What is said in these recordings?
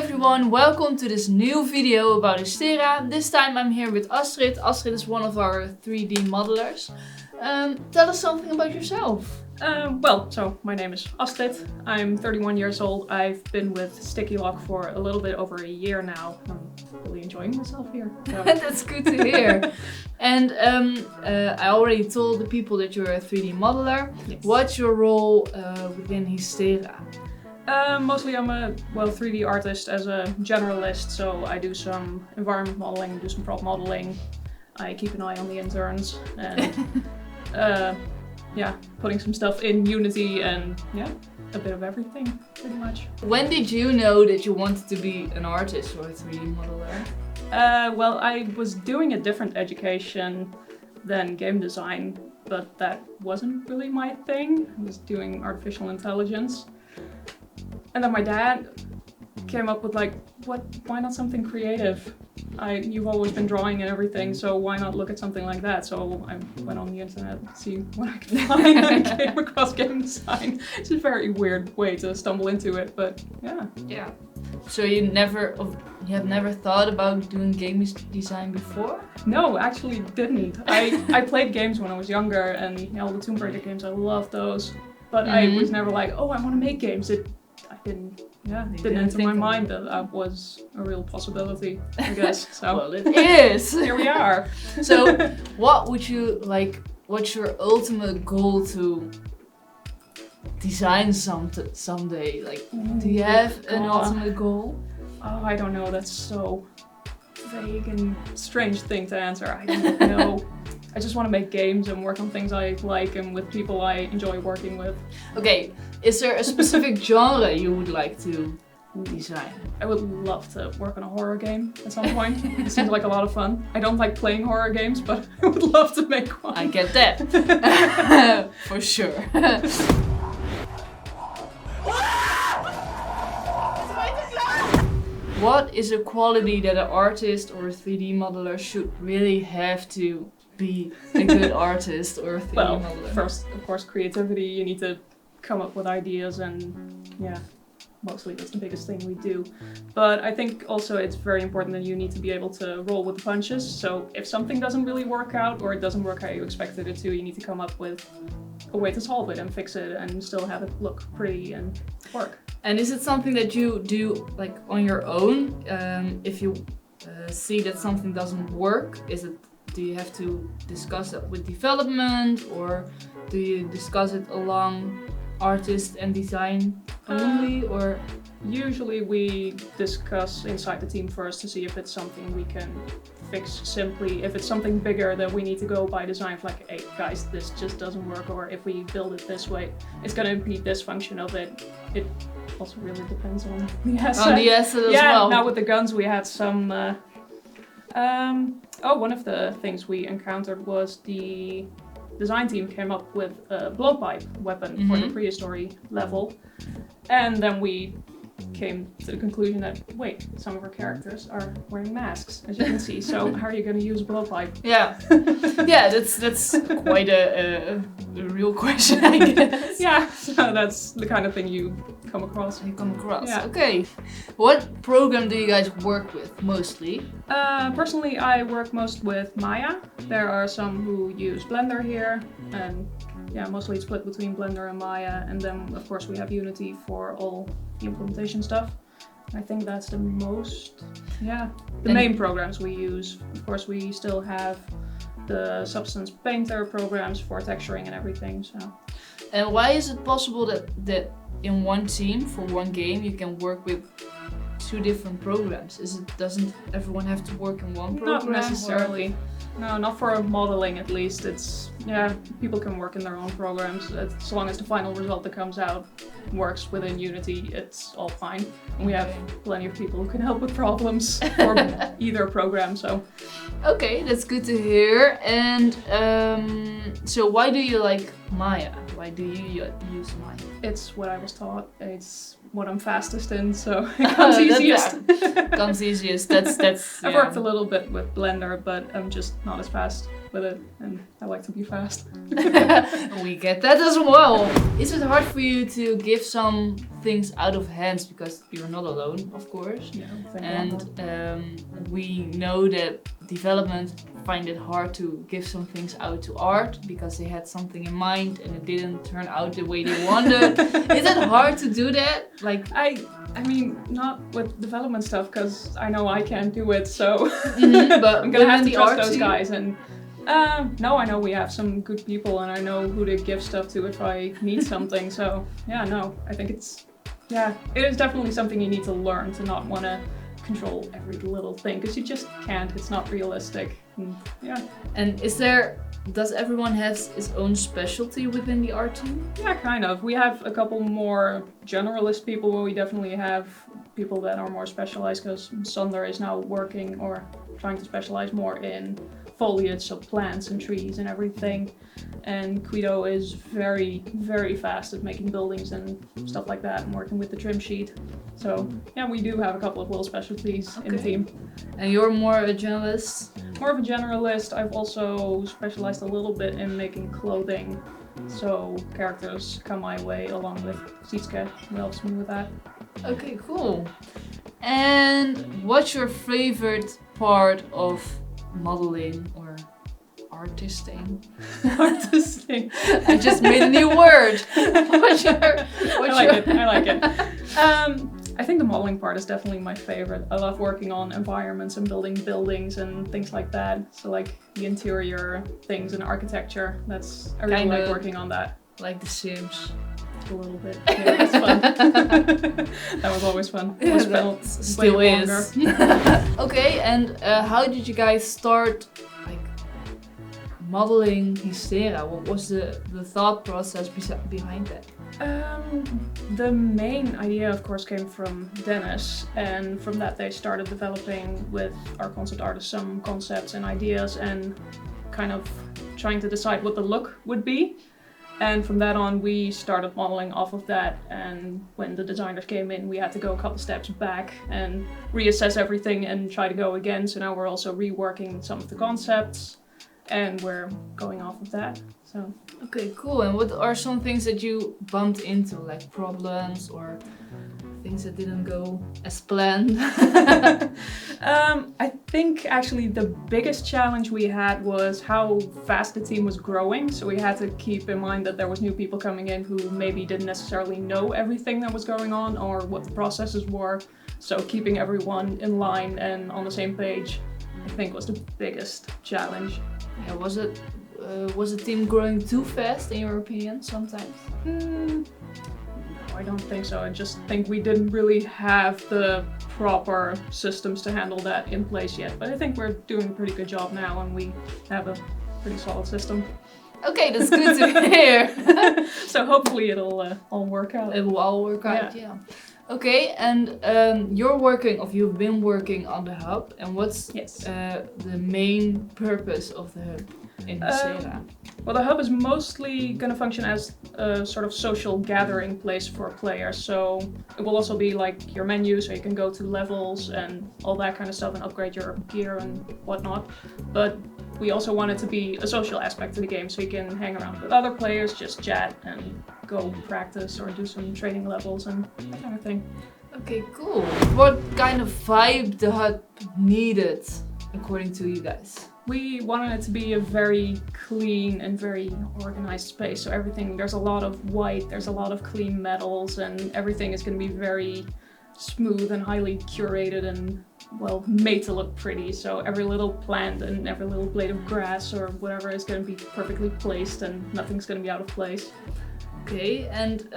everyone, welcome to this new video about Histera. This time I'm here with Astrid. Astrid is one of our 3D modelers. Tell us something about yourself. So my name is Astrid. I'm 31 years old. I've been with StickyLock for a little bit over a year now. I'm really enjoying myself here. So. That's good to hear. And I already told the people that you're a 3D modeler. Yes. What's your role within Histera? Mostly I'm a 3D artist as a generalist, so I do some environment modeling, do some prop modeling. I keep an eye on the interns and putting some stuff in Unity and a bit of everything pretty much. When did you know that you wanted to be an artist or a 3D modeler? I was doing a different education than game design, but that wasn't really my thing. I was doing artificial intelligence. And then my dad came up with why not something creative? You've always been drawing and everything, so why not look at something like that? So I went on the internet to see what I could find and came across game design. It's a very weird way to stumble into it, but yeah. Yeah. So you have never thought about doing game design before? No, actually didn't. I played games when I was younger, and all the Tomb Raider games, I loved those. But I was never like, oh, I want to make games. Didn't enter my mind that was a real possibility, I guess. So. Well, it is. Here we are. So, what would you like? What's your ultimate goal to design someday? Like, do you have an ultimate goal? Oh, I don't know. That's so vague and strange thing to answer. I don't know. I just want to make games and work on things I like and with people I enjoy working with. Okay, is there a specific genre you would like to design? I would love to work on a horror game at some point. It seems like a lot of fun. I don't like playing horror games, but I would love to make one. I get that. For sure. What is a quality that an artist or a 3D modeler should really have to be a good artist or a 3D modeler? First, of course, creativity. You need to come up with ideas and mostly that's the biggest thing we do. But I think also it's very important that you need to be able to roll with the punches. So if something doesn't really work out or it doesn't work how you expected it to, you need to come up with a way to solve it and fix it and still have it look pretty and work. And is it something that you do like on your own? If you see that something doesn't work, do you have to discuss it with development, or do you discuss it along artist and design only? Or usually we discuss inside the team first to see if it's something we can fix simply. If it's something bigger, then we need to go by design for like, hey guys, this just doesn't work, or if we build it this way, it's gonna impede this function of it. It also really depends on the asset. On the asset as well. Now with the guns we had some one of the things we encountered was the design team came up with a blowpipe weapon for the prehistory level, and then we came to the conclusion that wait, some of our characters are wearing masks, as you can see. So how are you going to use a blowpipe? Yeah, that's quite a real question, I guess. Yeah, so that's the kind of thing you come across. Yeah. Okay, what program do you guys work with mostly? Personally, I work most with Maya. There are some who use Blender here, and mostly it's split between Blender and Maya, and then of course we have Unity for all the implementation stuff. I think that's the main programs we use. Of course we still have the Substance Painter programs for texturing and everything. So. And why is it possible that in one team for one game you can work with two different programs? Doesn't everyone have to work in one program? Not necessarily. No, not for modeling at least. People can work in their own programs. As long as the final result that comes out works within Unity, it's all fine. And we have plenty of people who can help with problems for either program, so. Okay, that's good to hear. And so why do you like Maya? Why do you use Maya? It's what I was taught. It's what I'm fastest in, so it comes easiest. Comes easiest. That's. I've worked a little bit with Blender, but I'm just not as fast. with it, and I like to be fast. We get that as well. Is it hard for you to give some things out of hands because you're not alone, of course? Yeah, And we know that development find it hard to give some things out to art because they had something in mind and it didn't turn out the way they wanted. Is it hard to do that? Like I mean, not with development stuff because I know I can't do it, so but I'm gonna have to the trust art those team? guys. And no, I know we have some good people, and I know who to give stuff to if I need something. So yeah, no, I think it is definitely something you need to learn to not want to control every little thing because you just can't. It's not realistic. And, yeah. And does everyone have its own specialty within the art team? Yeah, kind of. We have a couple more generalist people where we definitely have people that are more specialized because Sander is now working or trying to specialize more in foliage, so plants and trees and everything. And Guido is very, very fast at making buildings and stuff like that and working with the trim sheet. So yeah, we do have a couple of little specialties in the team. And you're more a generalist? More of a generalist. I've also specialized a little bit in making clothing. So characters come my way along with Sietske, who helps me with that. Okay, cool. And what's your favorite part of modeling or artisting? Artisting. I just made a new word. I like it. I think the modeling part is definitely my favorite. I love working on environments and building buildings and things like that. So like the interior things and architecture. I really like working on that. Like The Sims. A little bit. Yeah, that's fun. That was always fun. That still is. Okay, and how did you guys start modeling Histera? What was the thought process behind that? The main idea, of course, came from Dennis, and from that they started developing with our concept artist some concepts and ideas and kind of trying to decide what the look would be. And from that on, we started modeling off of that, and when the designers came in, we had to go a couple steps back and reassess everything and try to go again. So now we're also reworking some of the concepts, and we're going off of that. So okay, cool. And what are some things that you bumped into, like problems or things that didn't go as planned? I think actually the biggest challenge we had was how fast the team was growing. So we had to keep in mind that there was new people coming in who maybe didn't necessarily know everything that was going on or what the processes were. So keeping everyone in line and on the same page, I think, was the biggest challenge. Yeah, was the team growing too fast in your opinion sometimes? No, I don't think so. I just think we didn't really have the proper systems to handle that in place yet. But I think we're doing a pretty good job now and we have a pretty solid system. Okay, that's good to hear. So hopefully it'll all work out. It will all work out, yeah. Okay, and you've been working on the hub, and what's the main purpose of the hub in Histera? Well, the hub is mostly going to function as a sort of social gathering place for players. So it will also be like your menu, so you can go to levels and all that kind of stuff and upgrade your gear and whatnot. But we also want it to be a social aspect to the game, so you can hang around with other players, just chat and go practice or do some training levels and that kind of thing. Okay, cool. What kind of vibe the hub needed, according to you guys? We wanted it to be a very clean and very organized space. So there's a lot of white, there's a lot of clean metals, and everything is going to be very smooth and highly curated and, well, made to look pretty. So every little plant and every little blade of grass or whatever is going to be perfectly placed and nothing's going to be out of place. Okay, and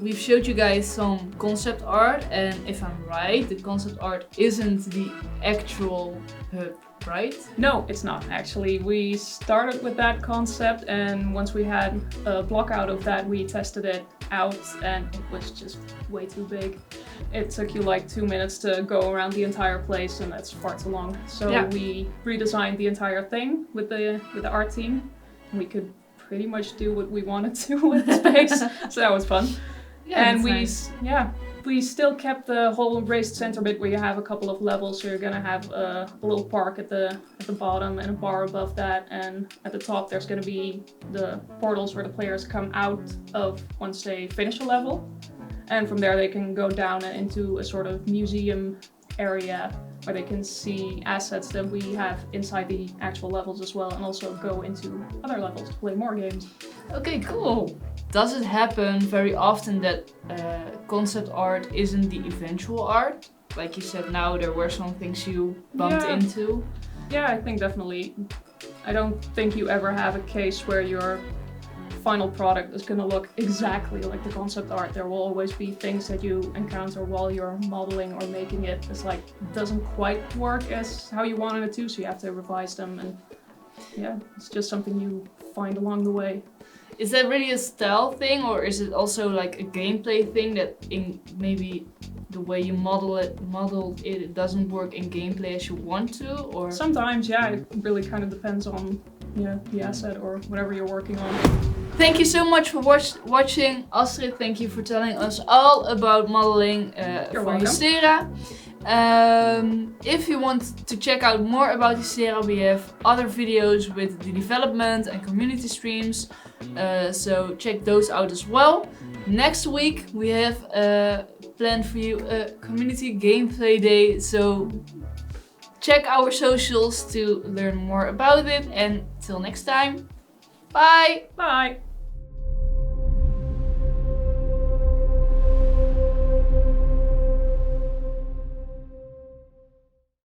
we've showed you guys some concept art, and if I'm right, the concept art isn't the actual hub, right? No, it's not actually. We started with that concept, and once we had a block out of that, we tested it out and it was just way too big. It took you like 2 minutes to go around the entire place, and that's far too long. So we redesigned the entire thing with the art team, and we could pretty much do what we wanted to with the space. So that was fun. Yeah, and we still kept the whole raised center bit where you have a couple of levels. So you're gonna have a little park at the bottom and a bar above that, and at the top there's gonna be the portals where the players come out of once they finish a level, and from there they can go down and into a sort of museum area where they can see assets that we have inside the actual levels as well, and also go into other levels to play more games. Okay, cool. Does it happen very often that concept art isn't the eventual art? Like you said now, there were some things you bumped into. Yeah, I think definitely. I don't think you ever have a case where your final product is going to look exactly like the concept art. There will always be things that you encounter while you're modeling or making it. It's like, it doesn't quite work as how you wanted it to, so you have to revise them, and yeah, it's just something you find along the way. Is that really a style thing, or is it also like a gameplay thing that in maybe the way you modeled it doesn't work in gameplay as you want to? Or sometimes, yeah, it really kind of depends on the asset or whatever you're working on. Thank you so much for watching. Astrid, thank you for telling us all about modeling for Histera. If you want to check out more about Histera, we have other videos with the development and community streams. So check those out as well. Next week we have planned for you a community gameplay day. So check our socials to learn more about it. And till next time, bye! Bye!